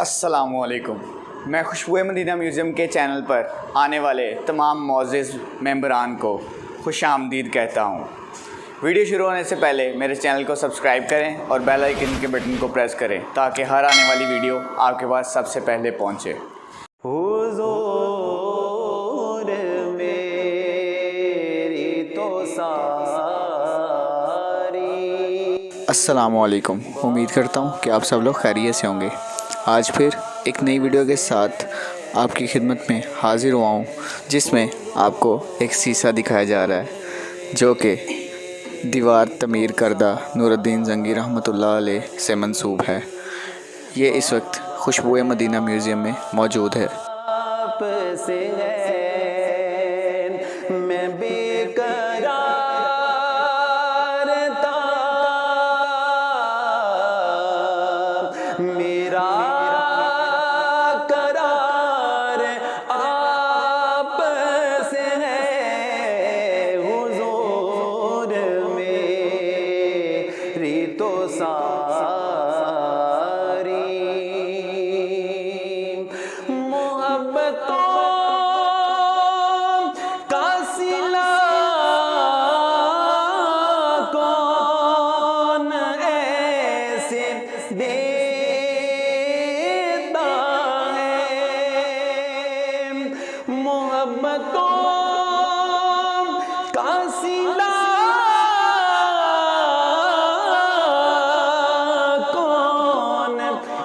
अस्सलामुअलैकुम। मैं खुशबू Medina museum के चैनल पर आने वाले तमाम मोअज़्ज़िज़ मेंबरान को खुशामदीद कहता हूँ। वीडियो शुरू होने से पहले मेरे चैनल को सब्सक्राइब करें और बेल आइकन के बटन को प्रेस करें ताकि हर आने वाली वीडियो आपके पास सबसे पहले पहुँचे। हुज़ूर मेरी तो सारी। अस्सलामुअलैकुम। उम्मीद करता हूँ कि आप सब लोग खैरियत से होंगे। आज फिर एक नई वीडियो के साथ आपकी खिदमत में हाज़िर हुआ हूँ, जिसमें आपको एक शीशा दिखाया जा रहा है जो कि दीवार तमीर करदा नूरुद्दीन ज़ंगी रहमतुल्लाह अलैह से मंसूब है। ये इस वक्त खुशबू मदीना म्यूज़ियम में मौजूद है। आपसे मैं बेकरार था, मेरा करार आपसे है। हुज़ूर मेरी तो सारी मोहब्बतों